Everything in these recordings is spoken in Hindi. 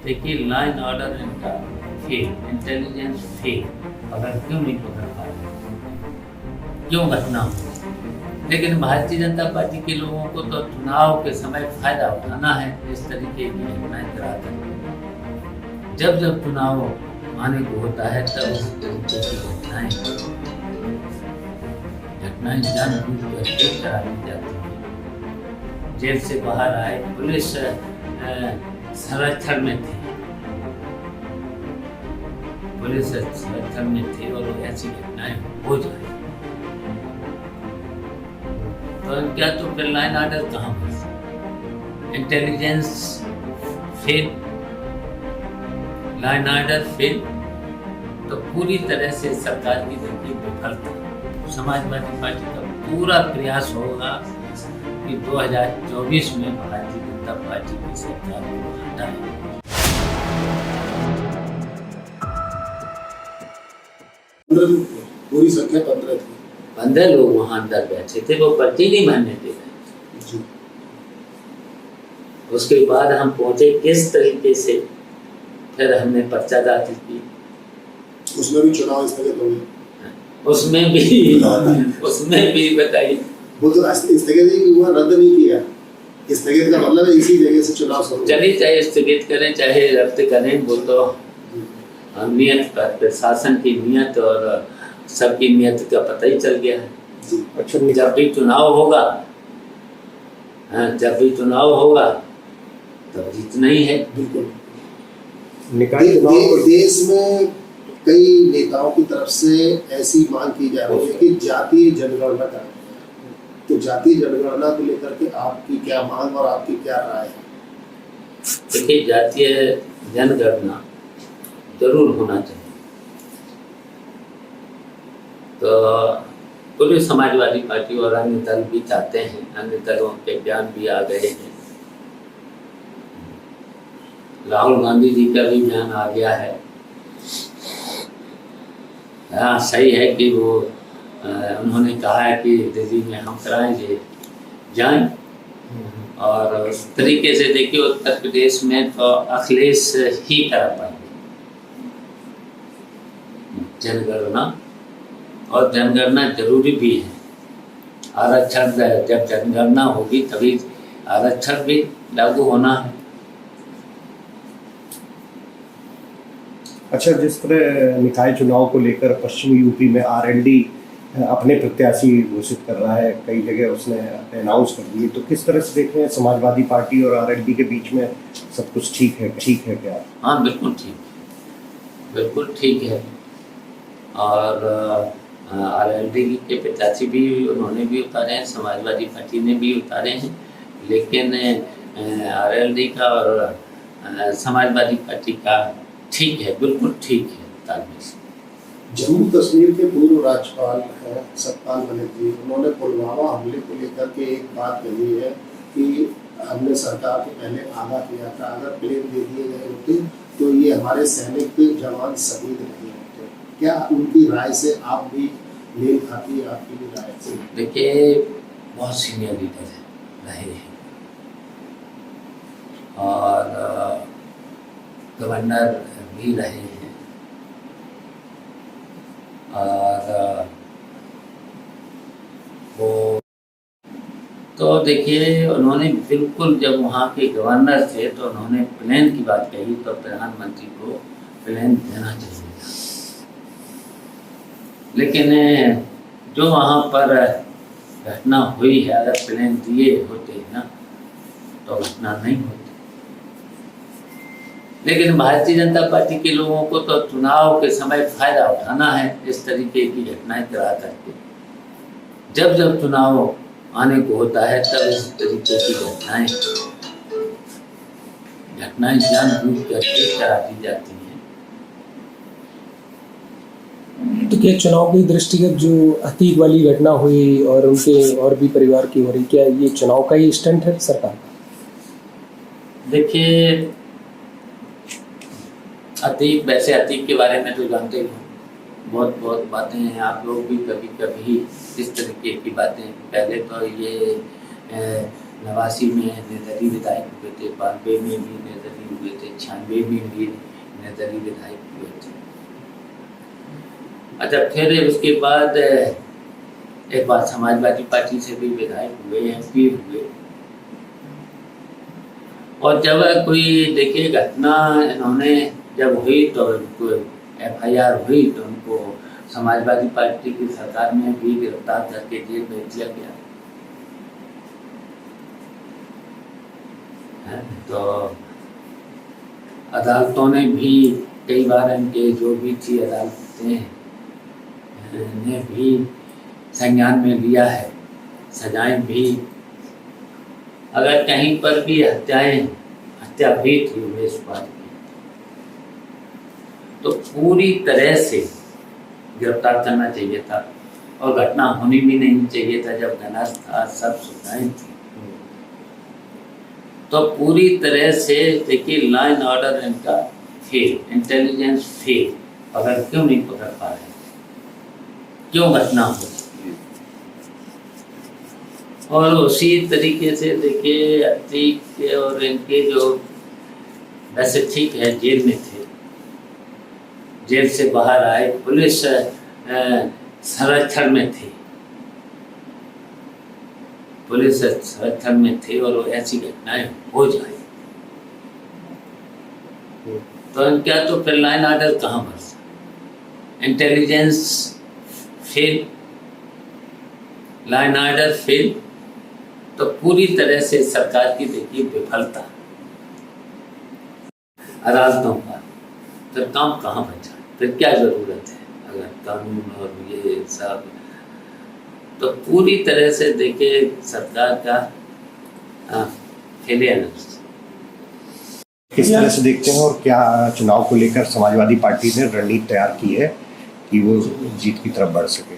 देखिए लॉ एंड ऑर्डर इनका फेल, इंटेलिजेंस फेल, अगर क्यों नहीं पकड़ पा रहे, क्यों घटना हो। लेकिन भारतीय जनता पार्टी के लोगों को तो चुनाव के समय फायदा उठाना है इस तरीके की घटनाएं कराकर। जब जब चुनाव आने को होता है तब इस तरीके की घटनाएं जानबूझकर ठीक करा दी जाती है। जेल से बाहर आए पुलिस संरक्षण में थी, पुलिस संरक्षण में थी और ऐसी घटनाएं हो जाए तो क्या तो फिर लाइन ऑर्डर कहाँ पर, intelligence fail, line order fail, तो पूरी तरह से सरकार की देखिए विफलता। समाजवादी पार्टी का पूरा प्रयास होगा कि 2024 में भारतीय जनता पार्टी की सरकार को हटाए। पूरी संख्या 15 थी, 15 लोग वहां अंदर बैठे थे, वो पर्ची नहीं भरने दे रहे थे। उसके बाद हम पहुंचे किस तरीके से, फिर हमने पर्चा दाखिल की, उसमें भी चुनाव स्थगित हो गए, उसमें भी बताइए वो तो स्थगित ही हुआ, रद्द नहीं किया। स्थगित का मतलब है इसी जगह से चुनाव शुरू। चलिए चाहे स्थगित करें चाहे रद्द करें, वो तो नियत पर, प्रशासन की नियत और सबकी नियत का पता ही चल गया है। अच्छा, जब भी चुनाव होगा, जब भी चुनाव होगा तब जीतना ही है। बिल्कुल। देश में कई नेताओं की तरफ से ऐसी मांग की जा रही है कि जातीय जनगणना कराएं। तो जातीय जनगणना को लेकर के आपकी क्या मांग और आपकी क्या राय है? देखिए जातीय जनगणना जरूर होना चाहिए। तो पूरे समाजवादी पार्टी और अन्य दल भी चाहते हैं, अन्य दलों के बयान भी आ गए हैं। राहुल गांधी जी का भी बयान आ गया है। हाँ सही है कि वो उन्होंने कहा है कि दिल्ली में हम कराएंगे, जाएं। और उस तरीके से देखिए उत्तर प्रदेश में तो अखिलेश ही करा पाएंगे जनगणना, और जनगणना जरूरी भी है। आरक्षण, जब जनगणना होगी तभी आरक्षण भी लागू होना है। अच्छा, जिस तरह निकाय चुनाव को लेकर पश्चिमी यूपी में आरएलडी अपने प्रत्याशी घोषित कर रहा है, कई जगह उसने अनाउंस कर दिए, तो किस तरह से देख रहे हैं समाजवादी पार्टी और आरएलडी के बीच में सब कुछ ठीक है क्या? हाँ बिल्कुल ठीक है। और आरएलडी के प्रत्याशी भी उन्होंने भी उतारे हैं, समाजवादी पार्टी ने भी उतारे हैं, लेकिन आरएलडी का और समाजवादी पार्टी का ठीक है, बिल्कुल ठीक है तालमेल। जम्मू कश्मीर के पूर्व राज्यपाल हैं सतपाल मलिक जी, उन्होंने पुलवामा हमले को लेकर के एक बात कही है कि हमने सरकार को पहले आगाह किया था, अगर प्लेन दे दिए गए होते तो ये हमारे सैनिक जवान शहीद नहीं होते। क्या उनकी राय से आप भी मेल खाती है? आपकी भी राय से? देखिए बहुत सीनियर लीडर रहे हैं और गवर्नर भी रहे हैं, और वो तो देखिए उन्होंने बिल्कुल, जब वहाँ के गवर्नर थे तो उन्होंने प्लेन की बात कही, तो प्रधानमंत्री को प्लेन देना चाहिए। लेकिन जो वहाँ पर घटना हुई है, अगर प्लेन दिए होते ना तो घटना नहीं होती। लेकिन भारतीय जनता पार्टी के लोगों को तो चुनाव के समय फायदा उठाना है इस तरीके की घटनाएं करा करके। जब जब चुनाव आने को होता है तब इस तरीके की घटनाएं जानबूझकर ठीक करा दी जाती हैं। तो क्या चुनाव की दृष्टिगत जो अतीक वाली घटना हुई और उनके और भी परिवार की हो रही, क्या ये चुनाव का ही स्टंट है सरकार? देखिए अतीक, वैसे अतीक के बारे में तो जानते हो, बहुत बातें हैं, आप लोग भी कभी कभी इस तरीके की बातें। पहले तो ये 89 में निर्दलीय विधायक हुए थे, 92 में भी निर्दलीय हुए थे, 96 में भी निर्दलीय विधायक हुए थे। अच्छा, फिर उसके बाद एक बार समाजवादी पार्टी से भी विधायक हुए, MP हुए। और जब कोई देखिए घटना इन्होंने जब हुई तो उनको FIR हुई तो उनको समाजवादी पार्टी की सरकार में भी गिरफ्तार करके जेल भेज दिया गया। तो अदालतों ने भी कई बार इनके जो भी थी अदालतें ने भी संज्ञान में लिया है, सजाएं भी। अगर कहीं पर भी हत्या हुई थी उमेश पाल की तो पूरी तरह से गिरफ्तार करना चाहिए था और घटना होनी भी नहीं चाहिए था। जब घनास था, सब सुविधाएं थी, तो पूरी तरह से देखिए लॉ एंड ऑर्डर इनका फेल, इंटेलिजेंस फेल। अगर क्यों नहीं पकड़ पा रहे, क्यों घटना हो। और उसी तरीके से देखिए अतीक और इनके जो वैसे ठीक है जेल में थे, जेल से बाहर आए, पुलिस संरक्षण में थे, पुलिस संरक्षण में थे और ऐसी घटनाएं हो जाए तो इनका तो फिर लाइन ऑर्डर कहाँ बरसा, intelligence fail, line order fail. तो पूरी तरह से सरकार की देखिए विफलता अदालतों का, फिर काम कहाँ बचा, फिर क्या जरूरत है अगर कानून और ये सब। तो पूरी तरह से देखिए सरकार का फेलियर। किस तरह से देखते हैं और क्या चुनाव को लेकर समाजवादी पार्टी ने रणनीति तैयार की है कि वो जीत की तरफ बढ़ सके?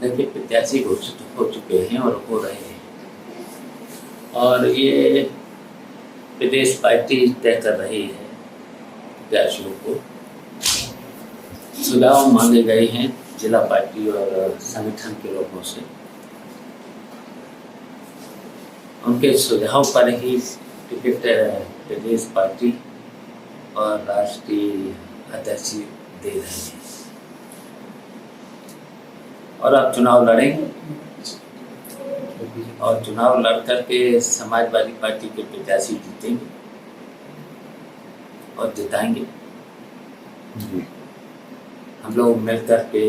देखिए प्रत्याशी घोषित हो चुके हैं और हो रहे हैं, और ये प्रदेश पार्टी तय कर रही है प्रत्याशियों को। सुझाव मांगे गए हैं जिला पार्टी और संगठन के लोगों से, उनके सुझाव पर ही टिकट प्रदेश पार्टी और राष्ट्रीय अध्यक्ष दे रहे हैं और अब चुनाव लड़ेंगे और चुनाव लड़ करके समाजवादी पार्टी के प्रत्याशी जीतेंगे और जिताएंगे। हम लोग मिल करके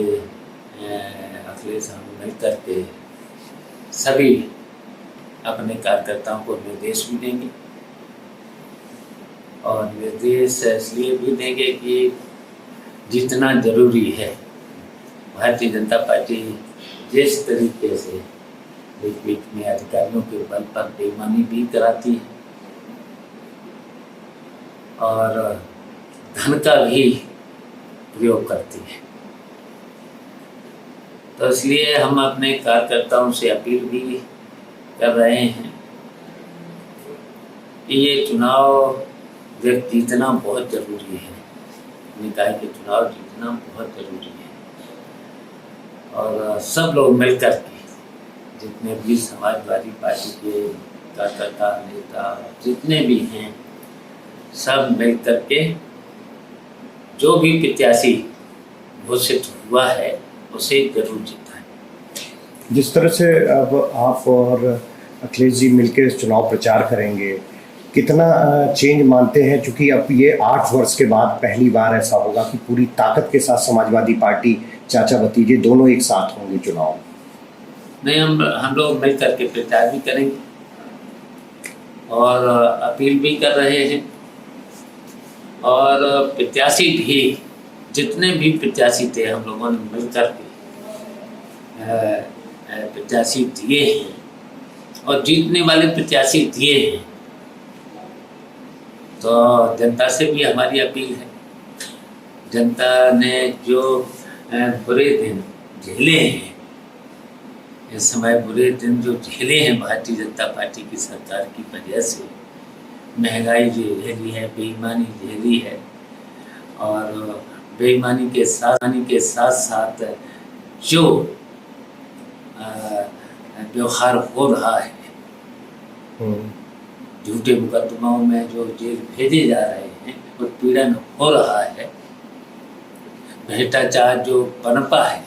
अखिलेश हम मिल करके सभी अपने कार्यकर्ताओं को निर्देश भी देंगे और निर्देश इसलिए भी देंगे कि जितना जरूरी है। भारतीय जनता पार्टी जिस तरीके से बीच बीच में अधिकारियों के बल पर बेईमानी भी कराती है और धन का भी प्रयोग करती है, तो इसलिए हम अपने कार्यकर्ताओं से अपील भी कर रहे हैं कि ये चुनाव जीतना बहुत जरूरी है, निकाय के चुनाव जीतना बहुत जरूरी है और सब लोग मिलकर के जितने भी समाजवादी पार्टी के कार्यकर्ता नेता जितने भी हैं सब मिलकर के जो भी प्रत्याशी घोषित हुआ है उसे जरूर जिताएं। जिस तरह से अब आप और अखिलेश जी मिलकर चुनाव प्रचार करेंगे, कितना चेंज मानते हैं? क्योंकि अब ये 8 वर्ष के बाद पहली बार ऐसा होगा कि पूरी ताकत के साथ समाजवादी पार्टी चाचा भतीजे दोनों एक साथ होंगे चुनाव। नहीं, हम लोग मिल करके प्रचार भी करेंगे और अपील भी कर रहे हैं और प्रत्याशी भी जितने भी प्रत्याशी थे हम लोगों ने मिल करके प्रत्याशी दिए हैं और जीतने वाले प्रत्याशी दिए हैं। तो जनता से भी हमारी अपील है, जनता ने जो बुरे दिन झेले हैं, इस समय बुरे दिन जो झेले हैं भारतीय जनता पार्टी की सरकार की वजह से, महंगाई झेली है, बेईमानी झेली है और बेईमानी के साथ साथ जो व्यवहार हो रहा है झूठे मुकदमाओं में जो जेल भेजे जा रहे हैं, उत्पीड़न हो रहा है, भ्रष्टाचार जो पनपा है,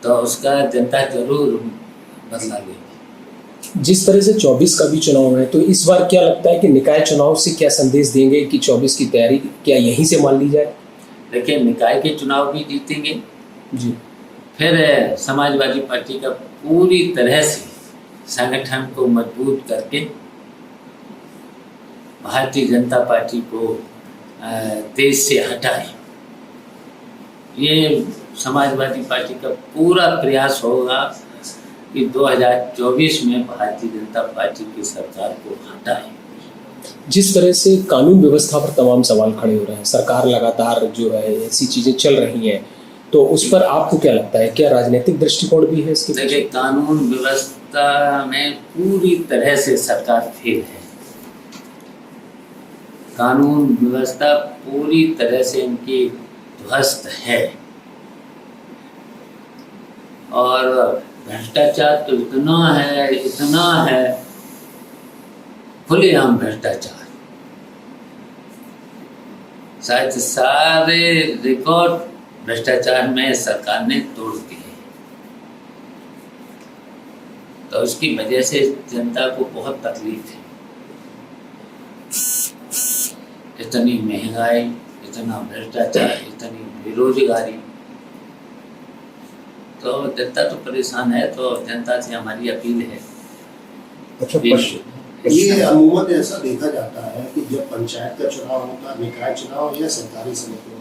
तो उसका जनता जरूर बदला लेगी। जिस तरह से 24 का भी चुनाव है, तो इस बार क्या लगता है कि निकाय चुनाव से क्या संदेश देंगे कि 24 की तैयारी क्या यहीं से मान ली जाए? देखिए, निकाय के चुनाव भी जीतेंगे, जी, फिर समाजवादी पार्टी का पूरी तरह से संगठन को मजबूत करके भारतीय जनता पार्टी को देश से हटाए, ये समाजवादी पार्टी का पूरा प्रयास होगा कि 2024 में भारतीय जनता पार्टी की सरकार को हटाए। जिस तरह से कानून व्यवस्था पर तमाम सवाल खड़े हो रहे हैं, सरकार लगातार जो है ऐसी चीजें चल रही हैं, तो उस पर आपको क्या लगता है, क्या राजनीतिक दृष्टिकोण भी है इसके? देखिए, कानून व्यवस्था में पूरी तरह से सरकार फेल है। कानून व्यवस्था पूरी तरह से इनकी ध्वस्त है, और भ्रष्टाचार तो इतना है, खुलेआम भ्रष्टाचार, शायद सारे रिकॉर्ड भ्रष्टाचार में सरकार ने तोड़ दिए, तो उसकी वजह से जनता को बहुत तकलीफ है। इतनी महंगाई, इतना भ्रष्टाचार, इतनी बेरोजगारी, तो जनता तो परेशान है। तो जनता से हमारी अपील है। अच्छा, ये अमूमन ऐसा देखा जाता है कि जब पंचायत का चुनाव होता है, निकाय चुनाव या सरकारी समितियों